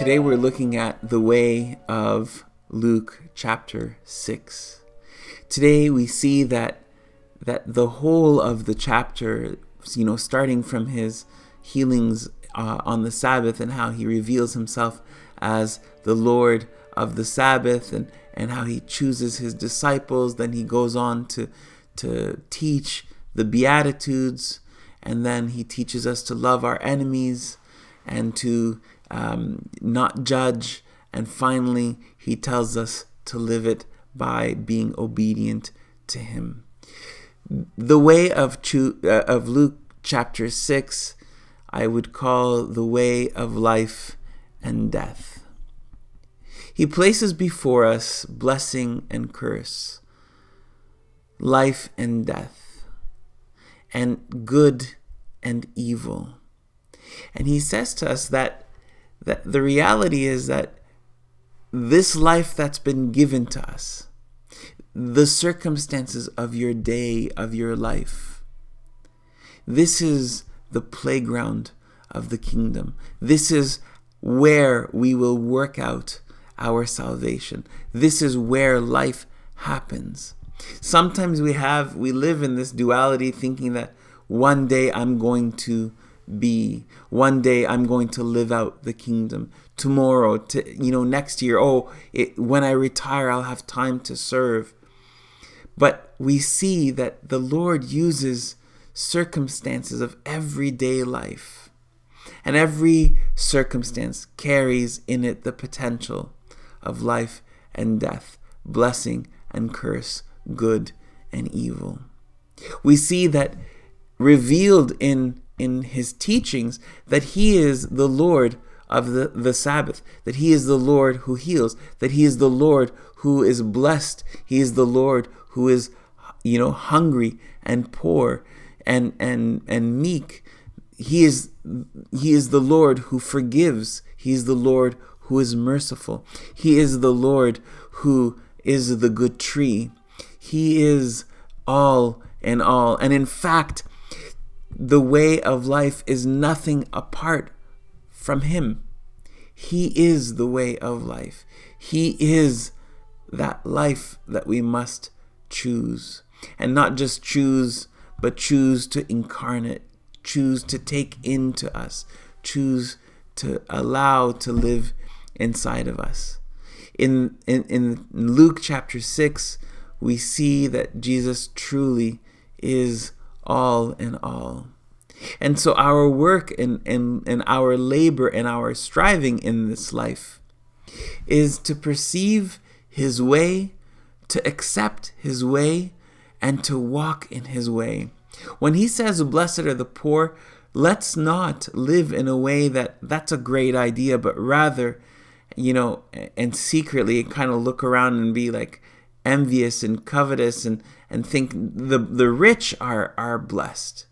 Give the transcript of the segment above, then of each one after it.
Today we're looking at the way of Luke chapter 6. Today we see that the whole of the chapter, starting from his healings on the Sabbath and how he reveals himself as the Lord of the Sabbath and how he chooses his disciples. Then he goes on to teach the Beatitudes, and then he teaches us to love our enemies and to not judge. And finally, he tells us to live it by being obedient to him. The way of Luke chapter 6, I would call the way of life and death. He places before us blessing and curse, life and death, and good and evil. And he says to us that the reality is that this life that's been given to us, the circumstances of your day, of your life, this is the playground of the kingdom. This is where we will work out our salvation. This is where life happens. Sometimes we live in this duality, thinking that one day I'm going to one day I'm going to live out the kingdom. Tomorrow, next year, when I retire, I'll have time to serve. But we see that the Lord uses circumstances of everyday life, and every circumstance carries in it the potential of life and death, blessing and curse, good and evil. We see that revealed in his teachings, that he is the Lord of the Sabbath, that he is the Lord who heals, that he is the Lord who is blessed, he is the Lord who is hungry and poor and meek. He is the Lord who forgives, he is the Lord who is merciful, he is the Lord who is the good tree. He is all in all. And in fact, the way of life is nothing apart from him. He is the way of life. He is that life that we must choose. And not just choose, but choose to incarnate, choose to take into us, choose to allow to live inside of us. In Luke chapter 6, we see that Jesus truly is all in all. And so our work and our labor and our striving in this life is to perceive his way, to accept his way, and to walk in his way. When he says, blessed are the poor, let's not live in a way that's a great idea, but rather, and secretly kind of look around and be like envious and covetous and think the rich are blessed.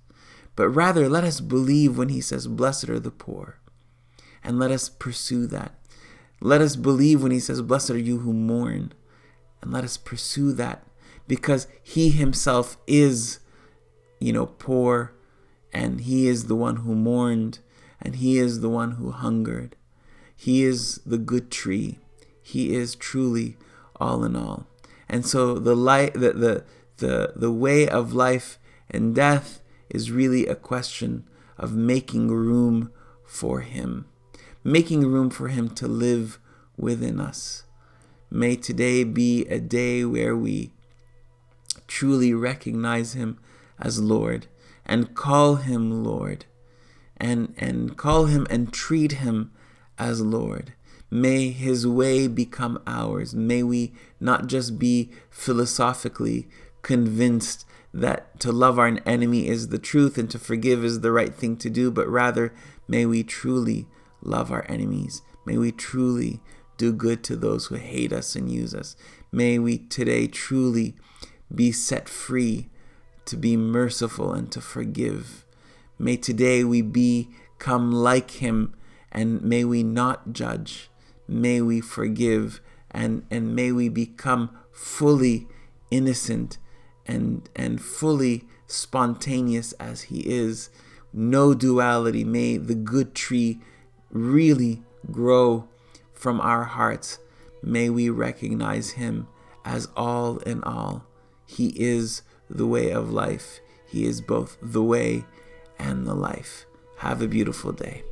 But rather, let us believe when he says, blessed are the poor. And let us pursue that. Let us believe when he says, blessed are you who mourn. And let us pursue that. Because he himself is, poor. And he is the one who mourned. And he is the one who hungered. He is the good tree. He is truly all in all. And so the way of life and death is really a question of making room for him to live within us. May today be a day where we truly recognize him as Lord and call him Lord and call him and treat him as Lord. May his way become ours. May we not just be philosophically convinced that to love our enemy is the truth and to forgive is the right thing to do, but rather may we truly love our enemies. May we truly do good to those who hate us and use us. May we today truly be set free to be merciful and to forgive. May today we become like him, and may we not judge. May we forgive, and may we become fully innocent and fully spontaneous as he is. No duality. May the good tree really grow from our hearts, may we recognize him as all in all. He is the way of life. He is both the way and the life. Have a beautiful day.